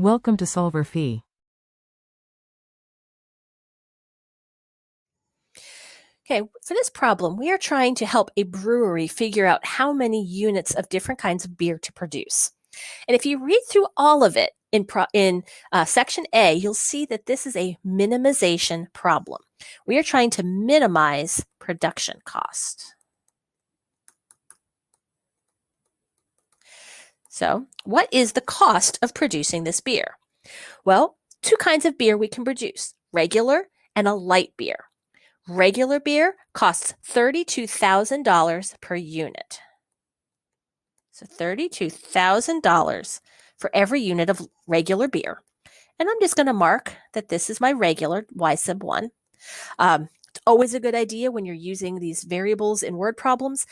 Welcome to solverfy. Okay, for this problem, we are trying to help a brewery figure out how many units of different kinds of beer to produce. And if you read through all of it in section A, you'll see that this is a minimization problem. We are trying to minimize production cost. So, what is the cost of producing this beer? Well, two kinds of beer we can produce, regular and a light beer. Regular beer costs $32,000 per unit. So $32,000 for every unit of regular beer. And I'm just going to mark that this is my regular y sub 1. It's always a good idea when you're using these variables in word problems,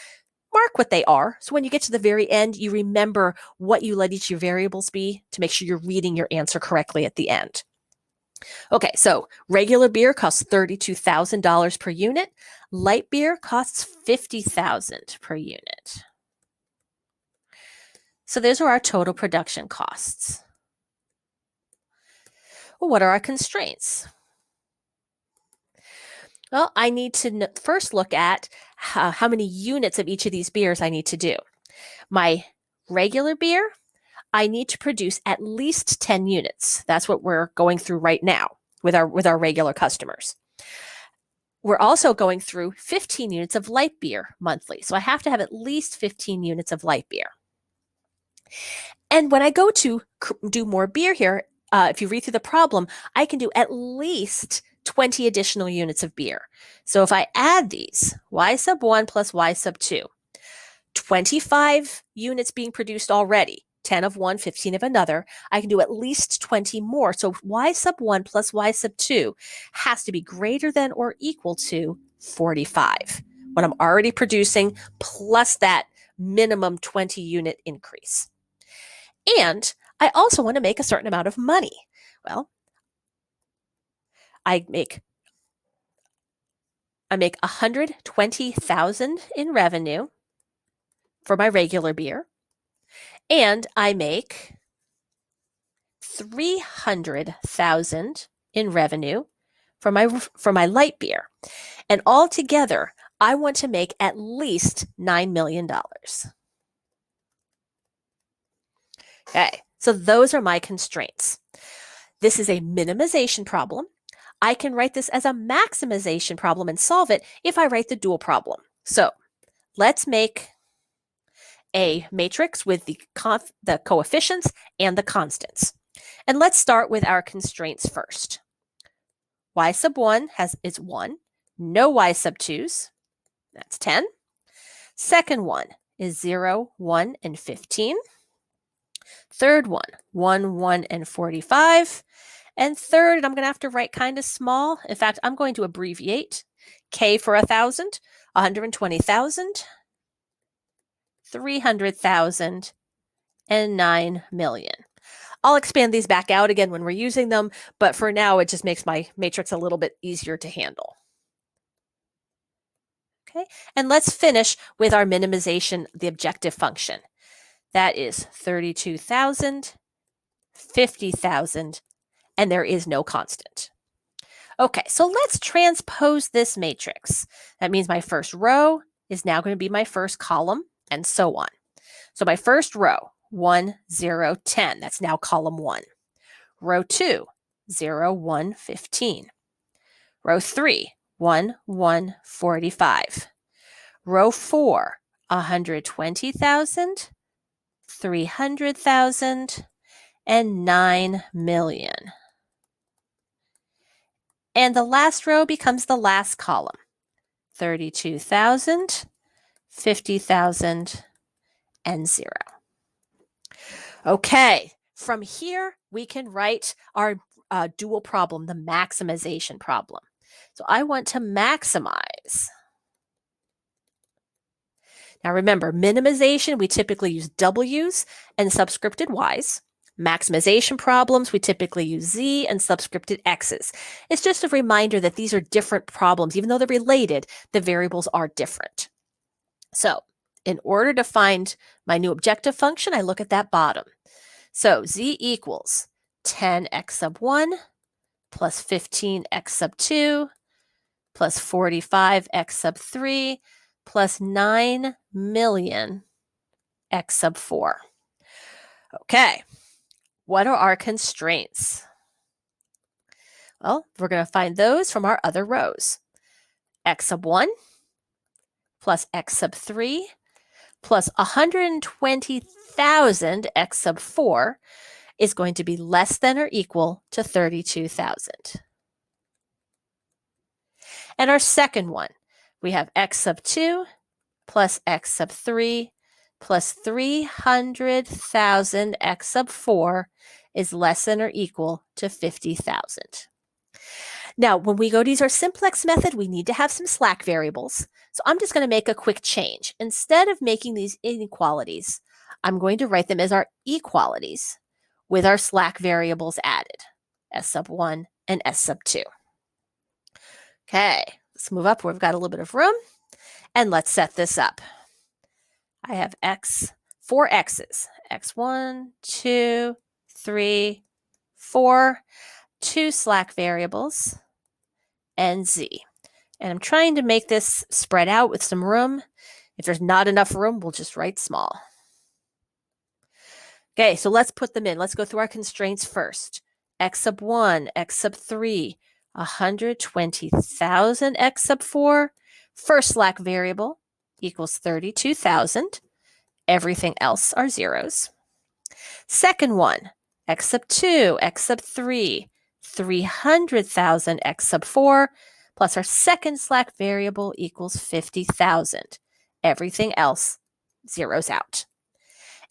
mark what they are. So when you get to the very end, you remember what you let each of your variables be to make sure you're reading your answer correctly at the end. Okay, so regular beer costs $32,000 per unit. Light beer costs $50,000 per unit. So those are our total production costs. Well, what are our constraints? Well, I need to first look at how many units of each of these beers I need to do. My regular beer, I need to produce at least 10 units. That's what we're going through right now with our regular customers. We're also going through 15 units of light beer monthly. So I have to have at least 15 units of light beer. And when I go to do more beer here, if you read through the problem, I can do at least 20 additional units of beer. So if I add these, y sub 1 plus y sub 2, 25 units being produced already, 10 of one, 15 of another, I can do at least 20 more. So y sub 1 plus y sub 2 has to be greater than or equal to 45 when I'm already producing plus that minimum 20 unit increase. And I also want to make a certain amount of money. Well, I make $120,000 in revenue for my regular beer, and I make $300,000 in revenue for my light beer. And altogether, I want to make at least $9 million. Okay, so those are my constraints. This is a minimization problem. I can write this as a maximization problem and solve it if I write the dual problem. So let's make a matrix with the coefficients and the constants. And let's start with our constraints first. Y sub 1 is 1. No y sub 2's. That's 10. Second one is 0, 1, and 15. Third one, 1, 1, and 45. And third, I'm going to have to write kind of small. In fact, I'm going to abbreviate K for 1,000, 120,000, 300,000, and 9 million. I'll expand these back out again when we're using them, but for now, it just makes my matrix a little bit easier to handle. Okay, and let's finish with our minimization, the objective function. That is 32,000, 50,000, and there is no constant. Okay, so let's transpose this matrix. That means my first row is now going to be my first column, and so on. So my first row, 1, 0, 10. That's now column 1. Row 2, 0, 1, 15. Row 3, 1, 1, 45. Row 4, 120,000, 300,000, and 9 million. And the last row becomes the last column, 32,000, 50,000, and 0. Okay, from here, we can write our dual problem, the maximization problem. So I want to maximize. Now remember, minimization, we typically use W's and subscripted Y's. Maximization problems, we typically use Z and subscripted X's. It's just a reminder that these are different problems. Even though they're related, the variables are different. So in order to find my new objective function, I look at that bottom. So Z equals 10x sub 1 plus 15x sub 2 plus 45x sub 3 plus 9 million x sub 4. Okay, what are our constraints? Well, we're going to find those from our other rows. X sub 1 plus x sub 3 plus 120,000 x sub 4 is going to be less than or equal to 32,000. And our second one, we have x sub 2 plus x sub 3 plus 300,000 x sub 4 is less than or equal to 50,000. Now, when we go to use our simplex method, we need to have some slack variables. So I'm just going to make a quick change. Instead of making these inequalities, I'm going to write them as our equalities with our slack variables added, S sub 1 and S sub 2. Okay, let's move up where we've got a little bit of room, and let's set this up. I have four x's, x1, 2, 3, 4, 2 slack variables, and z. And I'm trying to make this spread out with some room. If there's not enough room, we'll just write small. Okay, so let's put them in. Let's go through our constraints first. X sub 1, X sub 3, 120,000 X sub 4. First slack variable equals 32,000. Everything else are zeros. Second one, X sub 2, X sub 3, 300,000 X sub 4, plus our second slack variable equals 50,000. Everything else zeros out.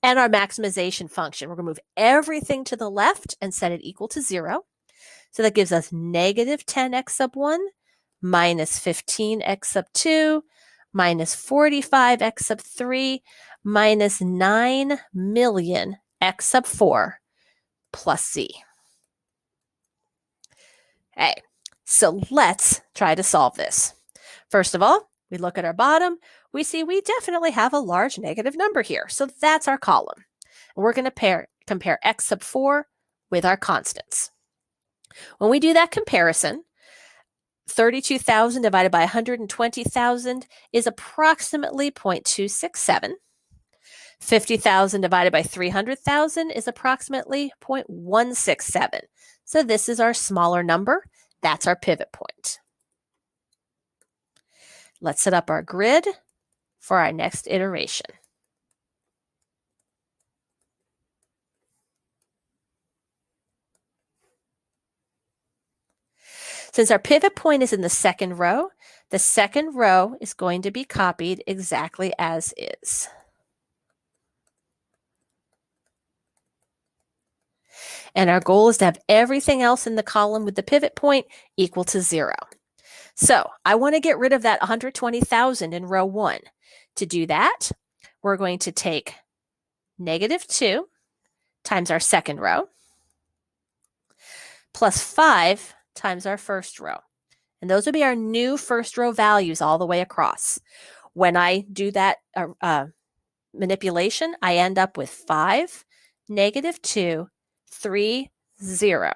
And our maximization function, we're going to move everything to the left and set it equal to 0. So that gives us negative 10x sub 1 minus 15x sub 2 minus 45x sub 3 minus 9 million x sub 4 plus c. Okay, so let's try to solve this. First of all, we look at our bottom. We see we definitely have a large negative number here. So that's our column. And we're going to compare x sub 4 with our constants. When we do that comparison, 32,000 divided by 120,000 is approximately 0.267. 50,000 divided by 300,000 is approximately 0.167. So this is our smaller number. That's our pivot point. Let's set up our grid for our next iteration. Since our pivot point is in the second row is going to be copied exactly as is. And our goal is to have everything else in the column with the pivot point equal to 0. So I want to get rid of that 120,000 in row 1. To do that, we're going to take negative 2 times our second row plus 5 times our first row. And those will be our new first row values all the way across. When I do that manipulation, I end up with 5, negative 2, 3, 0.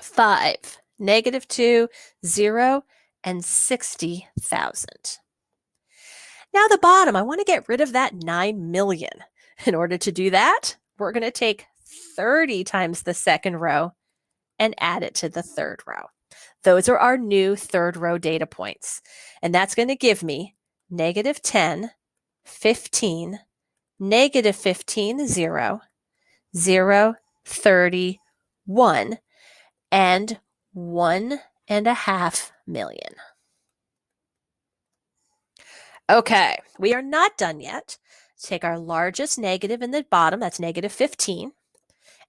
5, negative 2, 0, and 60,000. Now the bottom, I want to get rid of that 9 million. In order to do that, we're going to take 30 times the second row and add it to the third row. Those are our new third row data points. And that's going to give me negative 10, 15, negative 15, 0, 0, 30, 1, and 1.5 million. Okay, we are not done yet. Take our largest negative in the bottom, that's negative 15,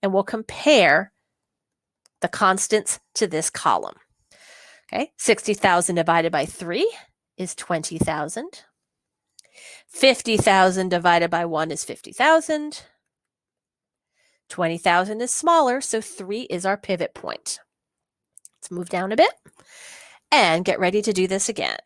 and we'll compare the constants to this column. Okay, 60,000 divided by 3 is 20,000. 50,000 divided by 1 is 50,000. 20,000 is smaller, so 3 is our pivot point. Let's move down a bit and get ready to do this again.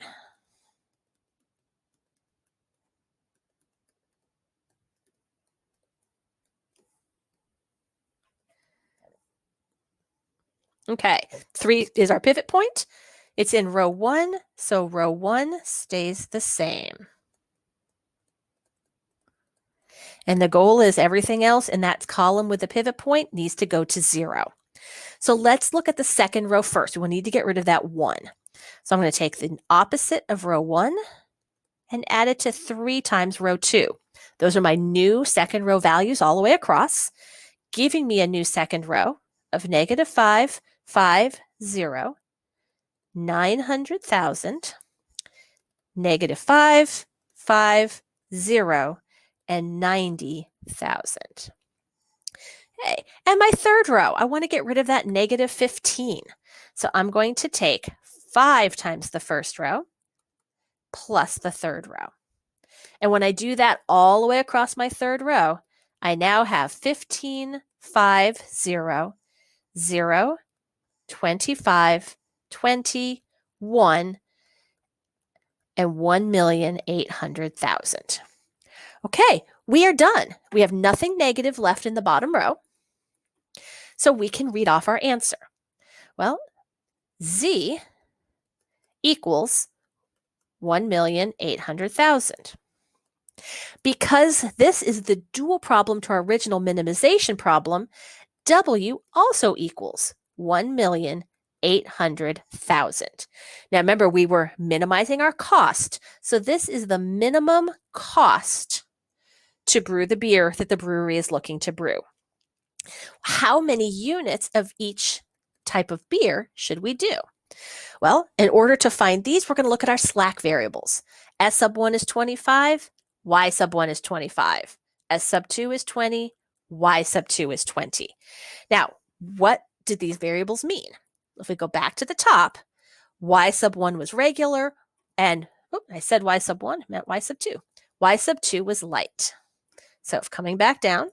Okay, 3 is our pivot point. It's in row 1, so row 1 stays the same. And the goal is everything else in that column with the pivot point needs to go to 0. So let's look at the second row first. We'll need to get rid of that 1. So I'm going to take the opposite of row 1 and add it to 3 times row 2. Those are my new second row values all the way across, giving me a new second row of negative 5, 5, 0, 900,000, negative 5, 5, 0, and 90,000. Okay, and my third row, I want to get rid of that negative 15. So I'm going to take 5 times the first row plus the third row. And when I do that all the way across my third row, I now have 15, 5, 0, 0, 25, 20, 1, and 1,800,000. Okay, we are done. We have nothing negative left in the bottom row. So we can read off our answer. Well, Z equals 1,800,000. Because this is the dual problem to our original minimization problem, W also equals 1,800,000. Now remember, we were minimizing our cost. So this is the minimum cost to brew the beer that the brewery is looking to brew. How many units of each type of beer should we do? Well, in order to find these, we're going to look at our slack variables. S sub 1 is 25, Y sub 1 is 25. S sub 2 is 20, Y sub 2 is 20. Now, what did these variables mean? If we go back to the top, Y sub 1 was regular, and I said Y sub 1, meant Y sub 2. Y sub 2 was light. So if coming back down,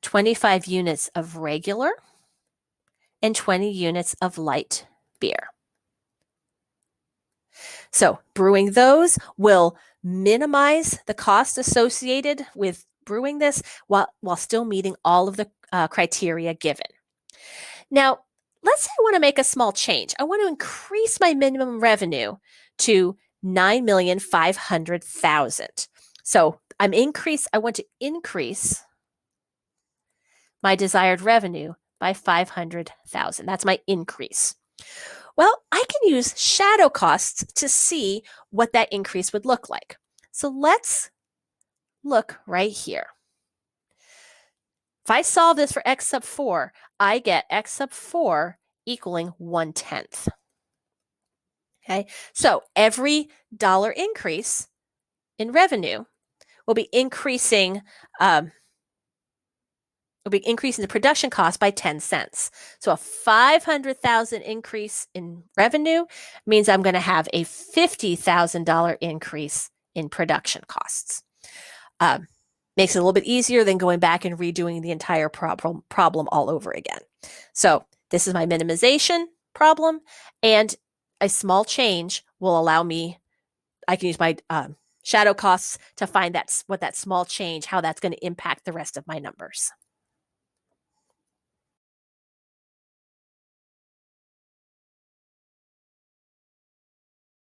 25 units of regular and 20 units of light beer. So brewing those will minimize the cost associated with brewing this while still meeting all of the criteria given. Now, let's say I want to make a small change. I want to increase my minimum revenue to 9,500,000. So I want to increase my desired revenue by 500,000. That's my increase. Well, I can use shadow costs to see what that increase would look like. So let's look right here. If I solve this for x sub 4, I get x sub 4 equaling 1/10. Okay, so every dollar increase in revenue will be increasing the production cost by 10 cents. So a 500,000 increase in revenue means I'm going to have a $50,000 increase in production costs. Makes it a little bit easier than going back and redoing the entire problem all over again. So this is my minimization problem, and a small change will allow me, I can use my shadow costs to find what that small change, how that's going to impact the rest of my numbers.